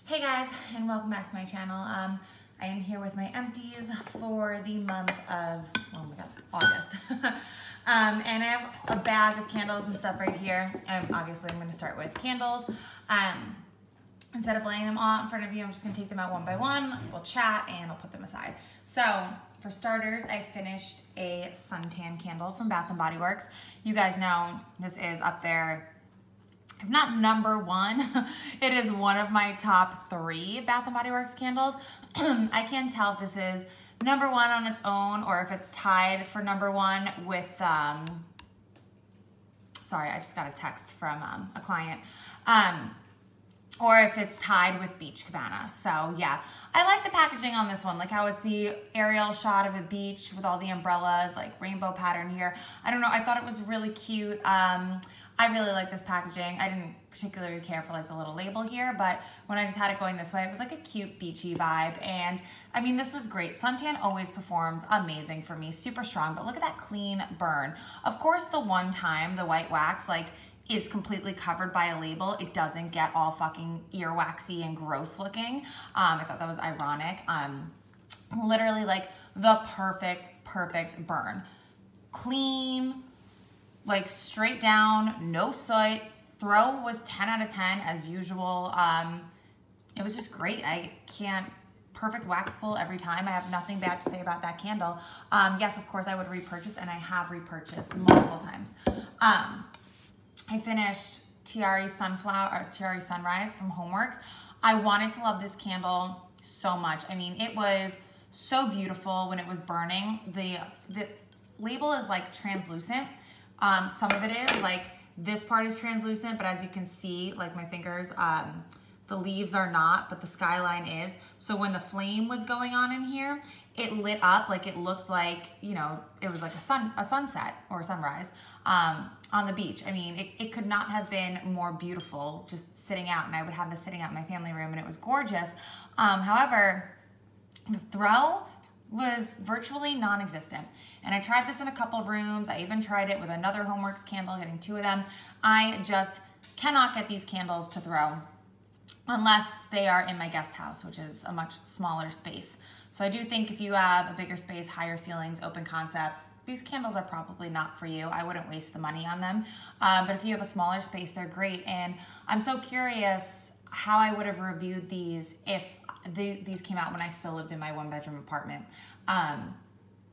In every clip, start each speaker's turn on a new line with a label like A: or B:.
A: Hey guys, and welcome back to my channel. I am here with my empties for the month of, oh my god, August. And I have a bag of candles and stuff right here. Obviously, I'm going to start with candles. Instead of laying them all out in front of you, I'm just going to take them out one by one. We'll chat and I'll put them aside. So, for starters, I finished a Suntan candle from Bath & Body Works. You guys know this is up there. If not number one, it is one of my top 3 Bath & Body Works candles. I can't tell if this is number 1 on its own or if it's tied for number 1 with, sorry, I just got a text from a client, or if it's tied with Beach Cabana. So yeah, I like the packaging on this one, like how it's the aerial shot of a beach with all the umbrellas, like rainbow pattern here. I don't know, I thought it was really cute. I really like this packaging. I didn't particularly care for like the little label here, but when I just had it going this way, it was like a cute beachy vibe. And I mean, this was great. Suntan always performs amazing for me, super strong, but look at that clean burn. Of course, the one time the white wax like is completely covered by a label, it doesn't get all fucking earwaxy and gross looking. I thought that was ironic. Literally like the perfect burn. Clean, like straight down, no soot. Throw was 10 out of 10 as usual. It was just great. Perfect wax pull every time. I have nothing bad to say about that candle. Yes, of course I would repurchase, and I have repurchased multiple times. I finished Tiare Sunrise from Homeworks. I wanted to love this candle so much. I mean, it was so beautiful when it was burning. The label is like translucent. Some of it is, like this part is translucent, but as you can see, like my fingers, the leaves are not, but the skyline is. So when the flame was going on in here, it lit up, like it looked like, you know, it was like a sunset or a sunrise on the beach. I mean, it could not have been more beautiful just sitting out, and I would have this sitting out in my family room, and it was gorgeous. However, the throw was virtually non-existent. And I tried this in a couple of rooms. I even tried it with another Homeworks candle, getting 2 of them. I just cannot get these candles to throw unless they are in my guest house, which is a much smaller space. So I do think if you have a bigger space, higher ceilings, open concepts, these candles are probably not for you. I wouldn't waste the money on them. But if you have a smaller space, they're great. And I'm so curious how I would have reviewed these if these came out when I still lived in my 1-bedroom apartment.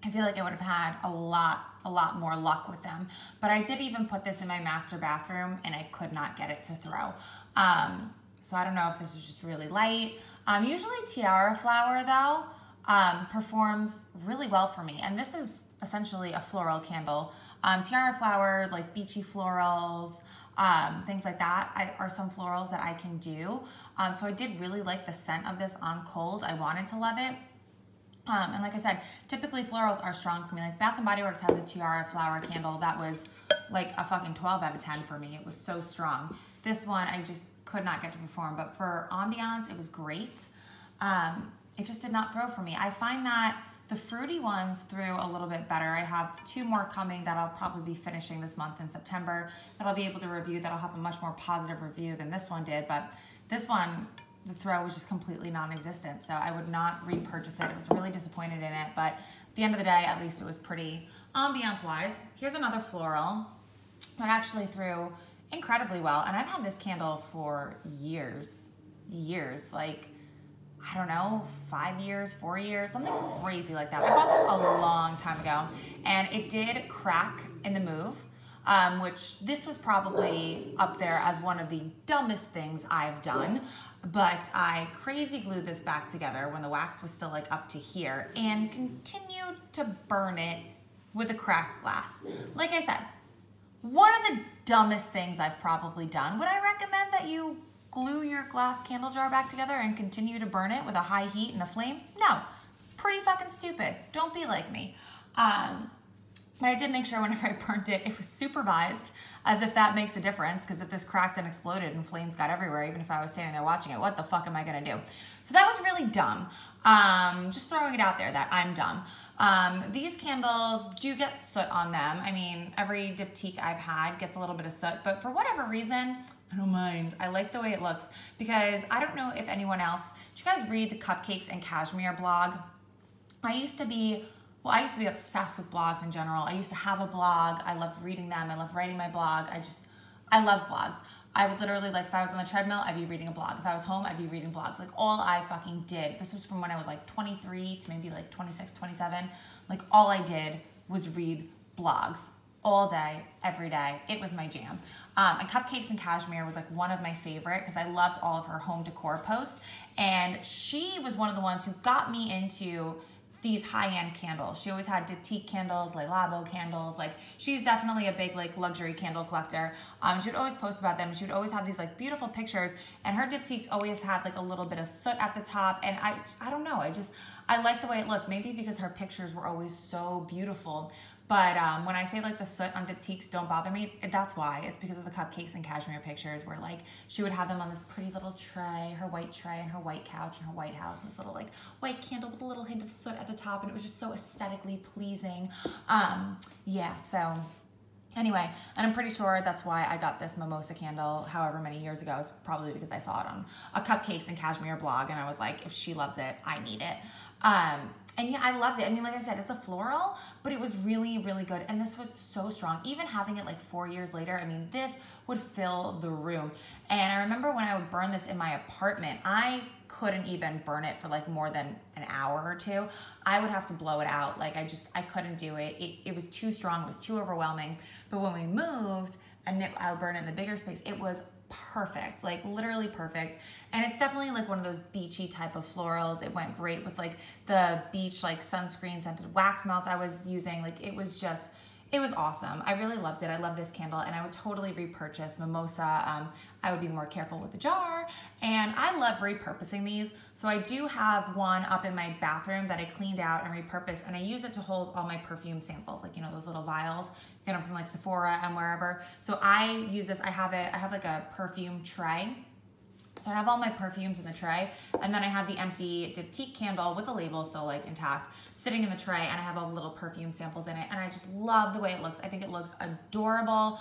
A: I feel like I would have had a lot more luck with them. But I did even put this in my master bathroom, and I could not get it to throw. So I don't know if this was just really light. Usually Tiara Flower, though, performs really well for me. And this is essentially a floral candle. Tiara Flower, like beachy florals, things like that are some florals that I can do. So I did really like the scent of this on cold. I wanted to love it. And like I said, typically florals are strong for me. Like Bath & Body Works has a Tiara Flower candle that was like a fucking 12 out of 10 for me. It was so strong. This one, I just could not get to perform. But for ambiance, it was great. It just did not throw for me. I find that the fruity ones threw a little bit better. I have 2 more coming that I'll probably be finishing this month in September that I'll be able to review, that'll have a much more positive review than this one did. But this one, the throw was just completely non-existent, so I would not repurchase it. I was really disappointed in it, but at the end of the day, at least it was pretty ambiance-wise. Here's another floral that actually threw incredibly well, and I've had this candle for years, like, I don't know, 5 years, 4 years, something crazy like that. I bought this a long time ago, and it did crack in the move, which this was probably up there as one of the dumbest things I've done. But I crazy glued this back together when the wax was still like up to here and continued to burn it with a cracked glass. Like I said, one of the dumbest things I've probably done. Would I recommend that you glue your glass candle jar back together and continue to burn it with a high heat and a flame? No, pretty fucking stupid. Don't be like me. But I did make sure whenever I burnt it, it was supervised, as if that makes a difference, because if this cracked and exploded and flames got everywhere, even if I was standing there watching it, what the fuck am I gonna do? So that was really dumb. Just throwing it out there that I'm dumb. These candles do get soot on them. I mean, every diptyque I've had gets a little bit of soot, but for whatever reason, I don't mind. I like the way it looks because I don't know if anyone else, do you guys read the Cupcakes and Cashmere blog? I used to be obsessed with blogs in general. I used to have a blog. I loved reading them. I loved writing my blog. I love blogs. I would literally, like, if I was on the treadmill, I'd be reading a blog. If I was home, I'd be reading blogs. Like, all I fucking did, this was from when I was like 23 to maybe like 26, 27. Like, all I did was read blogs all day, every day. It was my jam. And Cupcakes and Cashmere was like one of my favorite because I loved all of her home decor posts. And she was one of the ones who got me into these high-end candles. She always had diptyque candles, like Labo candles. Like, she's definitely a big, like, luxury candle collector. She would always post about them. She would always have these, like, beautiful pictures, and her diptyques always had, like, a little bit of soot at the top. And I don't know, I like the way it looked. Maybe because her pictures were always so beautiful. But when I say, like, the soot on diptyques don't bother me, that's why. It's because of the Cupcakes and Cashmere pictures where, like, she would have them on this pretty little tray, her white tray and her white couch and her white house, and this little, like, white candle with a little hint of soot at the top, and it was just so aesthetically pleasing. Yeah, so anyway, and I'm pretty sure that's why I got this Mimosa candle however many years ago. It's probably because I saw it on a Cupcakes and Cashmere blog, and I was like, if she loves it, I need it. And yeah, I loved it. I mean, like I said, it's a floral, but it was really, really good. And this was so strong. Even having it like 4 years later, I mean, this would fill the room. And I remember when I would burn this in my apartment, I couldn't even burn it for like more than an hour or two. I would have to blow it out. Like, I couldn't do it. It was too strong. It was too overwhelming. But when we moved and I would burn it in the bigger space, it was perfect, like literally perfect. And it's definitely like one of those beachy type of florals. It went great with like the beach, like sunscreen scented wax melts I was using. Like, it was awesome. I really loved it. I love this candle, and I would totally repurchase Mimosa. I would be more careful with the jar, and I love repurposing these. So I do have one up in my bathroom that I cleaned out and repurposed, and I use it to hold all my perfume samples, like, you know, those little vials. You get them from like Sephora and wherever. So I use this. I have like a perfume tray. So I have all my perfumes in the tray, and then I have the empty diptyque candle with the label still like intact sitting in the tray, and I have all the little perfume samples in it, and I just love the way it looks. I think it looks adorable.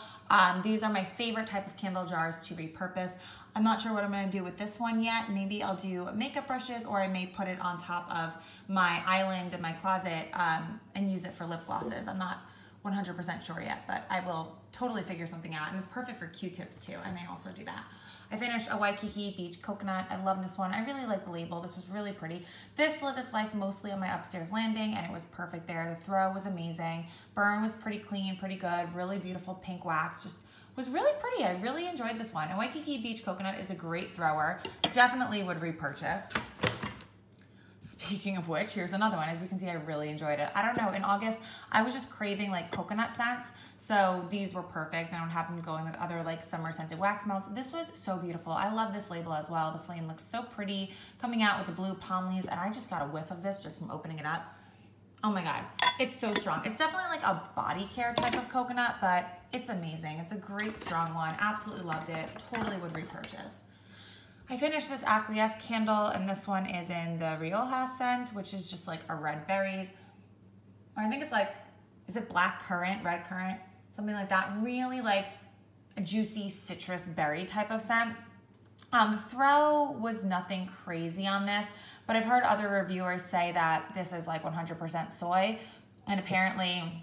A: These are my favorite type of candle jars to repurpose. I'm not sure what I'm gonna do with this one yet. Maybe I'll do makeup brushes, or I may put it on top of my island in my closet and use it for lip glosses. I'm not 100% sure yet, but I will totally figure something out, and it's perfect for Q-tips too. I may also do that. I finished a Waikiki Beach Coconut. I love this one. I really like the label. This was really pretty. This lived its life mostly on my upstairs landing, and it was perfect there. The throw was amazing. Burn was pretty clean, pretty good. Really beautiful pink wax. Just was really pretty. I really enjoyed this one. And Waikiki Beach Coconut is a great thrower. Definitely would repurchase. Speaking of which, here's another one. As you can see, I really enjoyed it. I don't know, in August, I was just craving like coconut scents, so these were perfect. I don't have them going with other like summer scented wax melts. This was so beautiful. I love this label as well. The flame looks so pretty coming out with the blue palm leaves, and I just got a whiff of this just from opening it up. Oh my God, it's so strong. It's definitely like a body care type of coconut, but it's amazing. It's a great strong one. Absolutely loved it. Totally would repurchase. I finished this Acquiesce candle, and this one is in the Rioja scent, which is just like a red berries. Or I think it's like, is it blackcurrant, red currant, something like that. Really like a juicy citrus berry type of scent. The throw was nothing crazy on this, but I've heard other reviewers say that this is like 100% soy, and apparently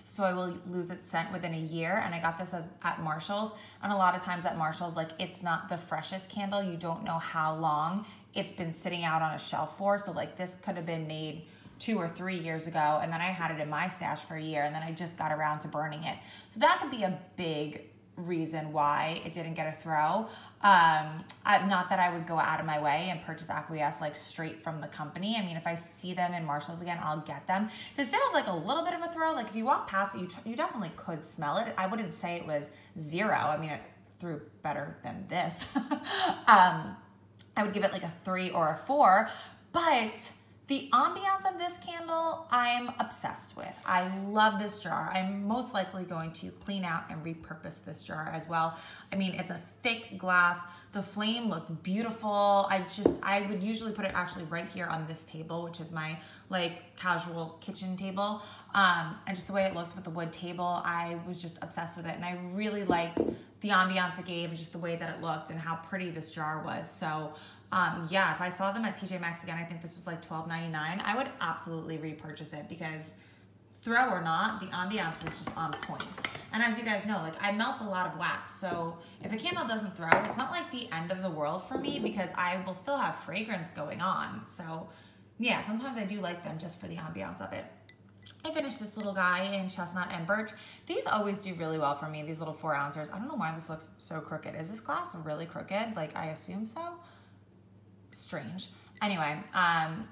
A: soy will lose its scent within a year. And I got this at Marshall's, and a lot of times at Marshall's, like, it's not the freshest candle. You don't know how long it's been sitting out on a shelf for. So like, this could have been made 2 or 3 years ago, and then I had it in my stash for a year, and then I just got around to burning it. So that could be a big reason why it didn't get a throw. Not that I would go out of my way and purchase Acquiesce like straight from the company. I mean, if I see them in Marshall's again, I'll get them. This did have like a little bit of a throw. Like, if you walk past it, you definitely could smell it. I wouldn't say it was 0. I mean, it threw better than this. I would give it like a 3 or a 4, but The ambiance of this candle, I'm obsessed with. I love this jar. I'm most likely going to clean out and repurpose this jar as well. I mean, it's a thick glass. The flame looked beautiful. I would usually put it actually right here on this table, which is my like casual kitchen table. And just the way it looked with the wood table, I was just obsessed with it. And I really liked the ambiance it gave, and just the way that it looked and how pretty this jar was. So yeah, if I saw them at TJ Maxx again, I think this was like $12.99, I would absolutely repurchase it, because throw or not, the ambiance was just on point. And as you guys know, like I melt a lot of wax, so if a candle doesn't throw, it's not like the end of the world for me, because I will still have fragrance going on. So yeah, sometimes I do like them just for the ambiance of it. I finished this little guy in Chestnut and Birch. These always do really well for me, these little 4 ounces. I don't know why this looks so crooked. Is this glass really crooked? Like, I assume so. Strange. Anyway,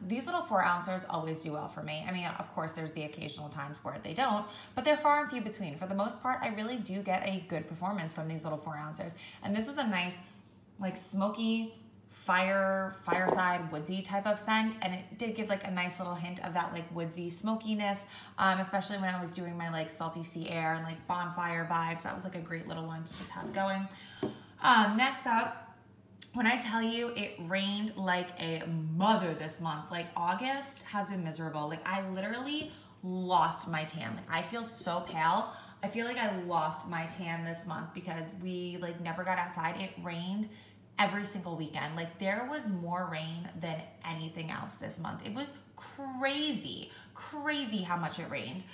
A: these little 4 ounces always do well for me. I mean, of course, there's the occasional times where they don't, but they're far and few between. For the most part, I really do get a good performance from these little 4 ounces. And this was a nice, like, smoky, fireside, woodsy type of scent, and it did give like a nice little hint of that like woodsy smokiness, especially when I was doing my like salty sea air and like bonfire vibes. That was like a great little one to just have going. Next up, when I tell you it rained like a mother this month, like August has been miserable. Like I literally lost my tan. Like I feel so pale. I feel like I lost my tan this month because we like never got outside. It rained every single weekend. Like there was more rain than anything else this month. It was crazy how much it rained.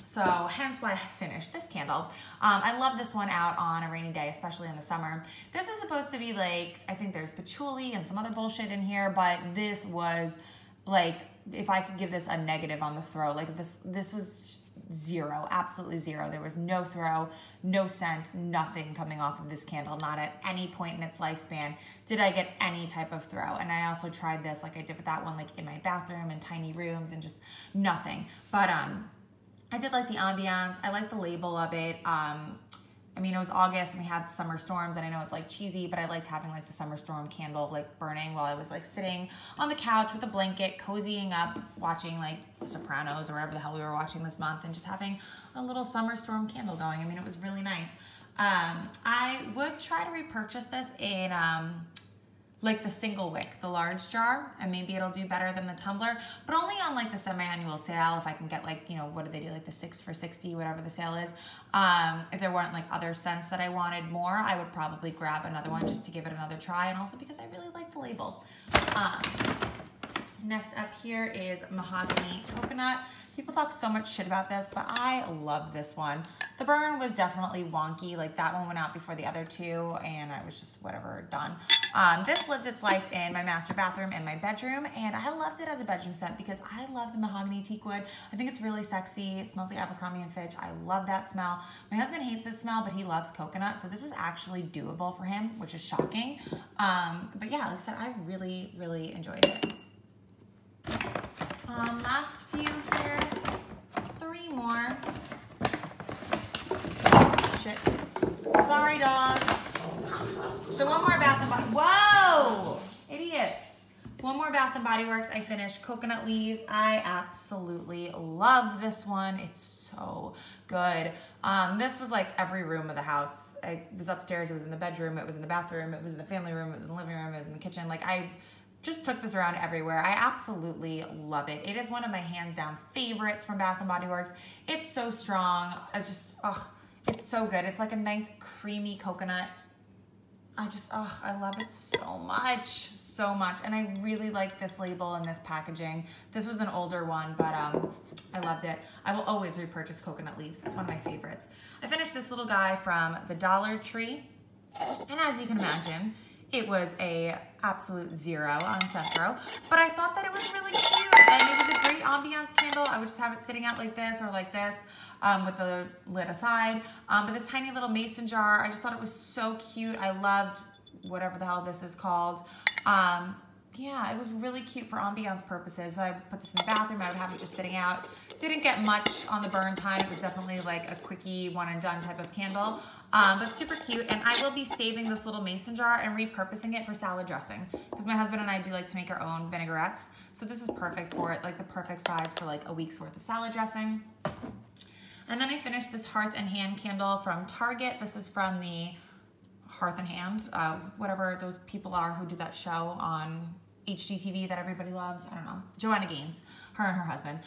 A: So hence why I finished this candle. I love this one out on a rainy day, especially in the summer. This is supposed to be like, I think there's patchouli and some other bullshit in here, but this was like, if I could give this a negative on the throw, like this was just zero, absolutely zero. There was no throw, no scent, nothing coming off of this candle. Not at any point in its lifespan did I get any type of throw. And I also tried this like I did with that one, like in my bathroom in tiny rooms, and just nothing. But I did like the ambiance. I like the label of it. I mean, it was August and we had summer storms, and I know it's like cheesy, but I liked having like the summer storm candle like burning while I was like sitting on the couch with a blanket, cozying up, watching like Sopranos or whatever the hell we were watching this month, and just having a little summer storm candle going. I mean, it was really nice. I would try to repurchase this in like the single wick, the large jar, and maybe it'll do better than the tumbler, but only on like the semi-annual sale if I can get like, you know, what do they do, like the 6 for $60, whatever the sale is. If there weren't like other scents that I wanted more, I would probably grab another one just to give it another try, and also because I really like the label. Next up here is Mahogany Coconut. People talk so much shit about this, but I love this one. The burn was definitely wonky. Like that one went out before the other two, and I was just whatever, done. This lived its life in my master bathroom and my bedroom, and I loved it as a bedroom scent because I love the mahogany teakwood. I think it's really sexy. It smells like Abercrombie & Fitch. I love that smell. My husband hates this smell, but he loves coconut, so this was actually doable for him, which is shocking. But yeah, like I said, I really, really enjoyed it. Last few here, 3 more. Shit. Sorry, dog. So one more Bath & Body. Whoa! Idiots. One more Bath & Body Works. I finished Coconut Leaves. I absolutely love this one. It's so good. This was like every room of the house. It was upstairs. It was in the bedroom. It was in the bathroom. It was in the family room. It was in the living room. It was in the kitchen. Like I just took this around everywhere. I absolutely love it. It is one of my hands down favorites from Bath & Body Works. It's so strong. It's just, it's so good. It's like a nice creamy coconut. I love it so much, so much. And I really like this label and this packaging. This was an older one, but I loved it. I will always repurchase Coconut Leaves. It's one of my favorites. I finished this little guy from the Dollar Tree. And as you can imagine, it was a absolute 0 on Centro, but I thought that it was really cute, and it was a great ambiance candle. I would just have it sitting out like this or like this with the lid aside. But this tiny little mason jar, I just thought it was so cute. I loved whatever the hell this is called. yeah, it was really cute for ambiance purposes. I put this in the bathroom. I would have it just sitting out. Didn't get much on the burn time. It was definitely like a quickie one and done type of candle, but super cute. And I will be saving this little mason jar and repurposing it for salad dressing because my husband and I do like to make our own vinaigrettes. So this is perfect for it, like the perfect size for like a week's worth of salad dressing. And then I finished this Hearth and Hand candle from Target. This is from the Hearth and Hand, whatever those people are who do that show on HGTV that everybody loves. I don't know. Joanna Gaines, her and her husband.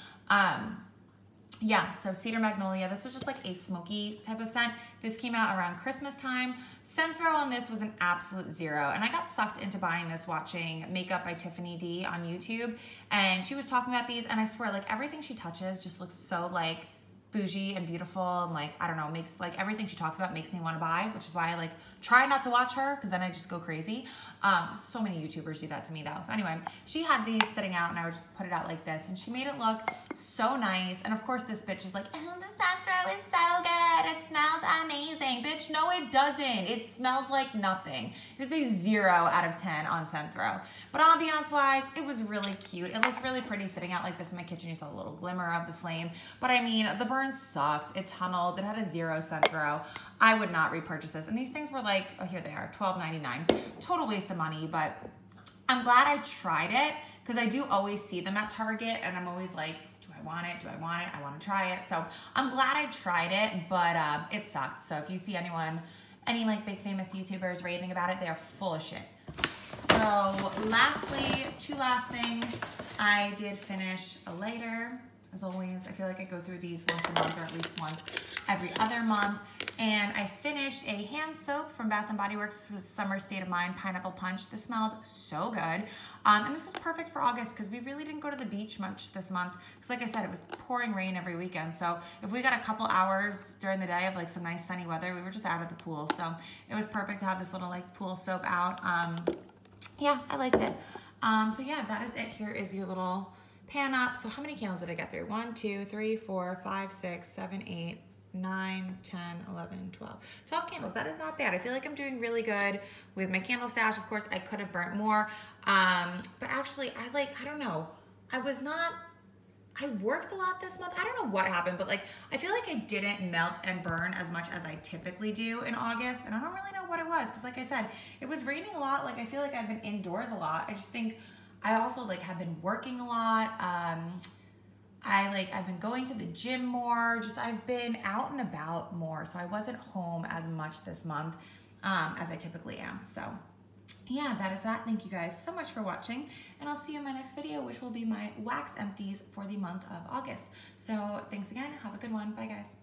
A: Yeah, so Cedar Magnolia. This was just like a smoky type of scent. This came out around Christmas time. Scent throw on this was an absolute 0. And I got sucked into buying this watching Makeup by Tiffany D on YouTube. And she was talking about these, and I swear, like everything she touches just looks so like bougie and beautiful, and like, I don't know, makes like everything she talks about makes me want to buy, which is why I like try not to watch her because then I just go crazy. So many YouTubers do that to me though. So anyway, she had these sitting out and I would just put it out like this, and she made it look so nice. And of course this bitch is like, oh, the scent throw is so good, it smells amazing. Bitch, no it doesn't. It smells like nothing. It's a 0 out of 10 on scent throw. But ambiance wise, it was really cute. It looked really pretty sitting out like this in my kitchen. You saw a little glimmer of the flame, but I mean, the burn sucked. It tunneled. It had a 0 scent throw. I would not repurchase this. And these things were like, oh, here they are, $12.99. Total waste of money, but I'm glad I tried it because I do always see them at Target and I'm always like, do I want it? Do I want it? I want to try it. So I'm glad I tried it, but it sucked. So if you see any like big famous YouTubers raving about it, they are full of shit. So lastly, 2 last things. I did finish a lighter. As always, I feel like I go through these once a month or at least once every other month. And I finished a hand soap from Bath & Body Works. This was Summer State of Mind Pineapple Punch. This smelled so good. And this was perfect for August because we really didn't go to the beach much this month. Because like I said, it was pouring rain every weekend. So if we got a couple hours during the day of like some nice sunny weather, we were just out at the pool. So it was perfect to have this little like pool soap out. Yeah, I liked it. So yeah, that is it. Here is your little pan up. So how many candles did I get through? 1, 2, 3, 4, 5, 6, 7, 8, 9, 10, 11, 12. 12 candles. That is not bad. I feel like I'm doing really good with my candle stash. Of course, I could have burnt more. But actually, I don't know. I worked a lot this month. I don't know what happened, but like, I feel like I didn't melt and burn as much as I typically do in August. And I don't really know what it was. Cause like I said, it was raining a lot. Like I feel like I've been indoors a lot. I just think I also like have been working a lot. I've been going to the gym more. Just I've been out and about more. So I wasn't home as much this month as I typically am. So yeah, that is that. Thank you guys so much for watching, and I'll see you in my next video, which will be my wax empties for the month of August. So thanks again. Have a good one. Bye guys.